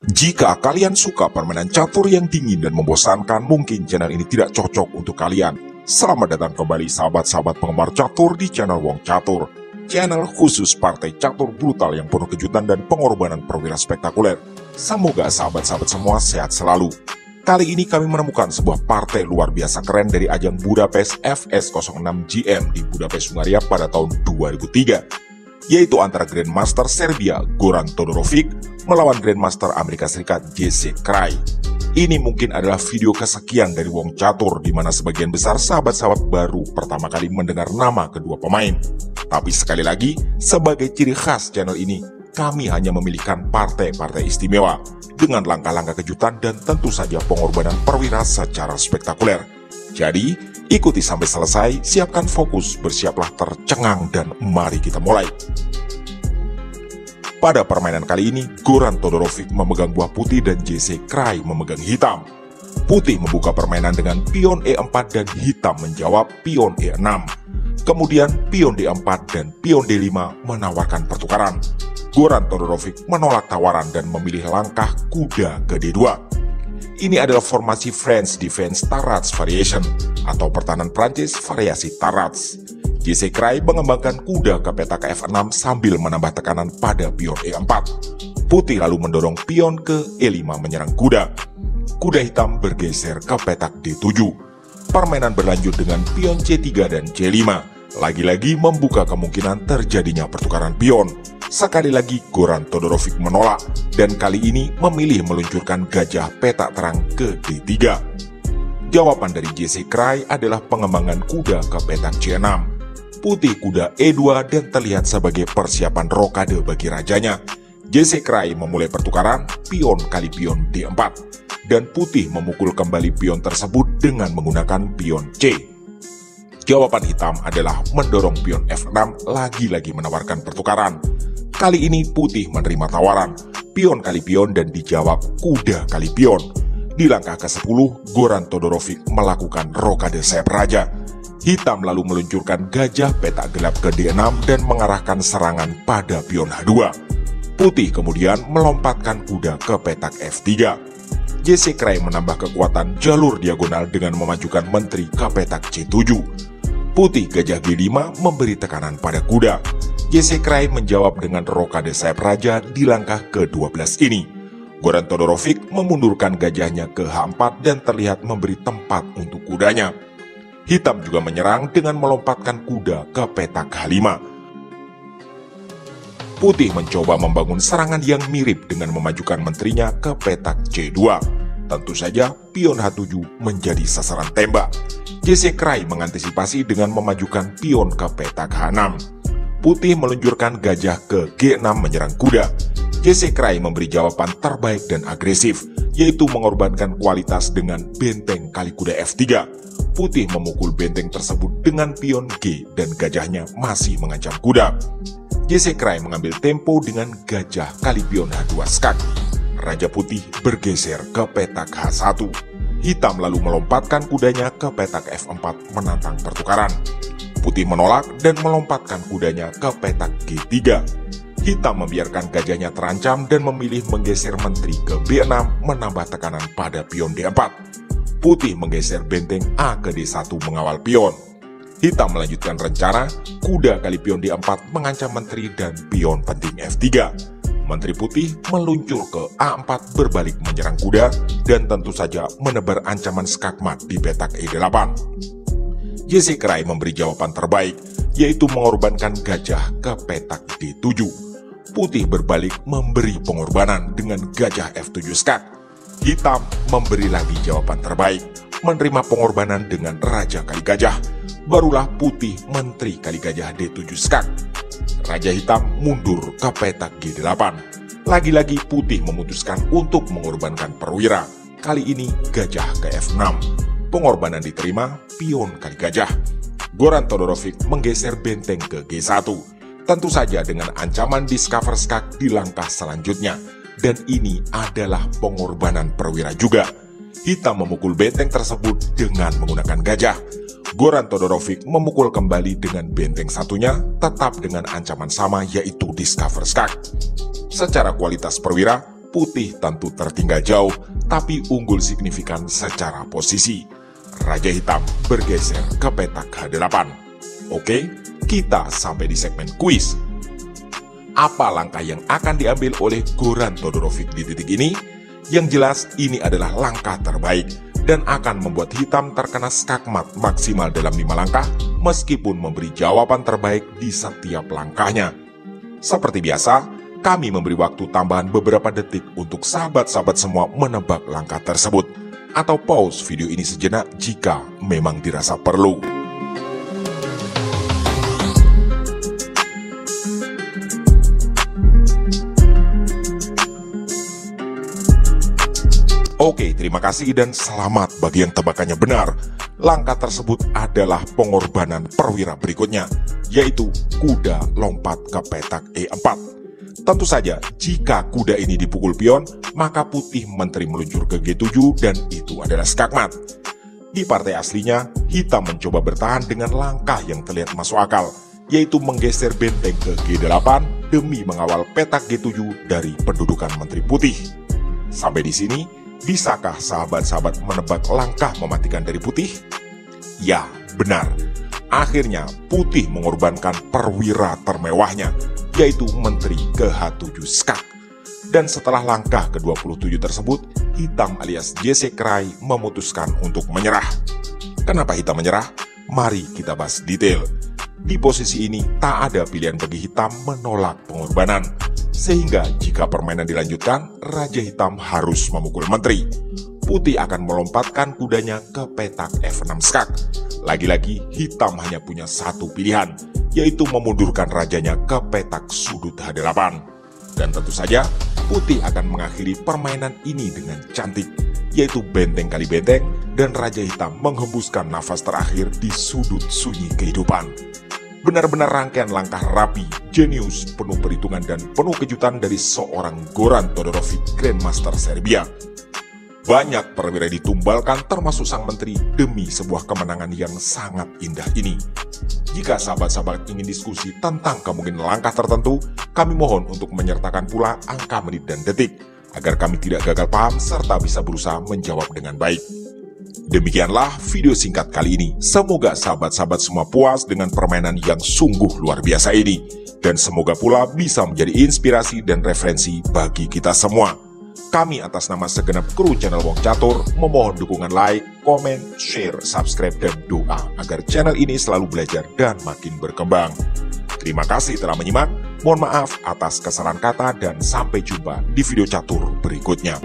Jika kalian suka permainan catur yang dingin dan membosankan, mungkin channel ini tidak cocok untuk kalian. Selamat datang kembali sahabat-sahabat penggemar catur di channel Wong Catur. Channel khusus partai catur brutal yang penuh kejutan dan pengorbanan perwira spektakuler. Semoga sahabat-sahabat semua sehat selalu. Kali ini kami menemukan sebuah partai luar biasa keren dari ajang Budapest FS06 GM di Budapest, Hungaria pada tahun 2003. Yaitu antara Grandmaster Serbia Goran Todorovic melawan Grandmaster Amerika Serikat J.C. Kraij. Ini mungkin adalah video kesekian dari Wong Catur di mana sebagian besar sahabat-sahabat baru pertama kali mendengar nama kedua pemain. Tapi sekali lagi, sebagai ciri khas channel ini, kami hanya memilihkan partai-partai istimewa dengan langkah-langkah kejutan dan tentu saja pengorbanan perwira secara spektakuler. Jadi, ikuti sampai selesai, siapkan fokus, bersiaplah tercengang, dan mari kita mulai. Pada permainan kali ini, Goran Todorovic memegang buah putih dan J.C. Kraij memegang hitam. Putih membuka permainan dengan pion E4 dan hitam menjawab pion E6. Kemudian pion D4 dan pion D5 menawarkan pertukaran. Goran Todorovic menolak tawaran dan memilih langkah kuda ke D2. Ini adalah formasi French Defense Tarats Variation atau pertahanan Prancis variasi Tarats. J.C. Kraij mengembangkan kuda ke petak F6 sambil menambah tekanan pada pion E4. Putih lalu mendorong pion ke E5 menyerang kuda. Kuda hitam bergeser ke petak D7. Permainan berlanjut dengan pion C3 dan C5. Lagi-lagi membuka kemungkinan terjadinya pertukaran pion. Sekali lagi Goran Todorovic menolak dan kali ini memilih meluncurkan gajah petak terang ke D3. Jawaban dari J.C. Kraij adalah pengembangan kuda ke petak C6. Putih kuda E2 dan terlihat sebagai persiapan rokade bagi rajanya. J.C. Kraij memulai pertukaran pion kali pion D4 dan putih memukul kembali pion tersebut dengan menggunakan pion C. Jawaban hitam adalah mendorong pion F6 lagi-lagi menawarkan pertukaran. Kali ini putih menerima tawaran pion kali pion dan dijawab kuda kali pion. Di langkah ke-10, Goran Todorovic melakukan rokade sayap raja. Hitam lalu meluncurkan gajah petak gelap ke D6 dan mengarahkan serangan pada pion H2. Putih kemudian melompatkan kuda ke petak F3. J.C. Kraij menambah kekuatan jalur diagonal dengan memajukan menteri ke petak C7. Putih gajah G5 memberi tekanan pada kuda. J.C. Kraij menjawab dengan rokade sayap raja di langkah ke-12 ini. Goran Todorovic memundurkan gajahnya ke H4 dan terlihat memberi tempat untuk kudanya. Hitam juga menyerang dengan melompatkan kuda ke petak H5. Putih mencoba membangun serangan yang mirip dengan memajukan menterinya ke petak C2. Tentu saja pion H7 menjadi sasaran tembak. J.C. Kraij mengantisipasi dengan memajukan pion ke petak H6. Putih meluncurkan gajah ke G6 menyerang kuda. J.C. Kraij memberi jawaban terbaik dan agresif, yaitu mengorbankan kualitas dengan benteng kali kuda F3. Putih memukul benteng tersebut dengan pion G dan gajahnya masih mengancam kuda. J.C. Kraij mengambil tempo dengan gajah kali pion H2 skak. Raja Putih bergeser ke petak H1. Hitam lalu melompatkan kudanya ke petak F4 menantang pertukaran. Putih menolak dan melompatkan kudanya ke petak G3. Hitam membiarkan gajahnya terancam dan memilih menggeser menteri ke B6 menambah tekanan pada pion D4. Putih menggeser benteng A ke D1 mengawal pion. Hitam melanjutkan rencana kuda kali pion D4 mengancam menteri dan pion penting F3. Menteri putih meluncur ke A4 berbalik menyerang kuda dan tentu saja menebar ancaman skakmat di petak E8. J.C. Kraij memberi jawaban terbaik, yaitu mengorbankan gajah ke petak D7. Putih berbalik memberi pengorbanan dengan gajah F7 skak. Hitam memberi lagi jawaban terbaik, menerima pengorbanan dengan raja kali gajah. Barulah putih menteri kali gajah D7 skak. Raja hitam mundur ke petak G8. Lagi-lagi putih memutuskan untuk mengorbankan perwira. Kali ini gajah ke F6. Pengorbanan diterima pion kali gajah. Goran Todorovic menggeser benteng ke G1. Tentu saja dengan ancaman discover skak di langkah selanjutnya. Dan ini adalah pengorbanan perwira juga. Hitam memukul benteng tersebut dengan menggunakan gajah. Goran Todorovic memukul kembali dengan benteng satunya tetap dengan ancaman sama yaitu discover skak. Secara kualitas perwira, Putih tentu tertinggal jauh, tapi unggul signifikan secara posisi. Raja Hitam bergeser ke petak H8. Oke, kita sampai di segmen kuis. Apa langkah yang akan diambil oleh Goran Todorovic di titik ini? Yang jelas ini adalah langkah terbaik dan akan membuat Hitam terkena skakmat maksimal dalam 5 langkah meskipun memberi jawaban terbaik di setiap langkahnya. Seperti biasa, kami memberi waktu tambahan beberapa detik untuk sahabat-sahabat semua menebak langkah tersebut, atau pause video ini sejenak jika memang dirasa perlu. Oke, terima kasih dan selamat bagi yang tebakannya benar. Langkah tersebut adalah pengorbanan perwira berikutnya, yaitu kuda lompat ke petak E4. Tentu saja, jika kuda ini dipukul pion, maka Putih Menteri meluncur ke G7 dan itu adalah skakmat. Di partai aslinya, Hitam mencoba bertahan dengan langkah yang terlihat masuk akal, yaitu menggeser benteng ke G8 demi mengawal petak G7 dari pendudukan Menteri Putih. Sampai di sini, bisakah sahabat-sahabat menebak langkah mematikan dari Putih? Ya, benar. Akhirnya, Putih mengorbankan perwira termewahnya, yaitu Menteri ke-H7 Skak. Dan setelah langkah ke-27 tersebut, Hitam alias JC Krai memutuskan untuk menyerah. Kenapa Hitam menyerah? Mari kita bahas detail. Di posisi ini, tak ada pilihan bagi Hitam menolak pengorbanan. Sehingga jika permainan dilanjutkan, Raja Hitam harus memukul Menteri. Putih akan melompatkan kudanya ke petak F6 Skak. Lagi-lagi, Hitam hanya punya satu pilihan, yaitu memundurkan rajanya ke petak sudut H8. Dan tentu saja, Putih akan mengakhiri permainan ini dengan cantik, yaitu benteng kali benteng, dan Raja Hitam menghembuskan nafas terakhir di sudut sunyi kehidupan. Benar-benar rangkaian langkah rapi, jenius, penuh perhitungan dan penuh kejutan dari seorang Goran Todorovic, Grandmaster Serbia. Banyak perwira ditumbalkan termasuk sang menteri demi sebuah kemenangan yang sangat indah ini. Jika sahabat-sahabat ingin diskusi tentang kemungkinan langkah tertentu, kami mohon untuk menyertakan pula angka menit dan detik, agar kami tidak gagal paham serta bisa berusaha menjawab dengan baik. Demikianlah video singkat kali ini. Semoga sahabat-sahabat semua puas dengan permainan yang sungguh luar biasa ini. Dan semoga pula bisa menjadi inspirasi dan referensi bagi kita semua. Kami atas nama segenap kru channel Wong Catur memohon dukungan like, komen, share, subscribe, dan doa agar channel ini selalu belajar dan makin berkembang. Terima kasih telah menyimak, mohon maaf atas kesalahan kata dan sampai jumpa di video catur berikutnya.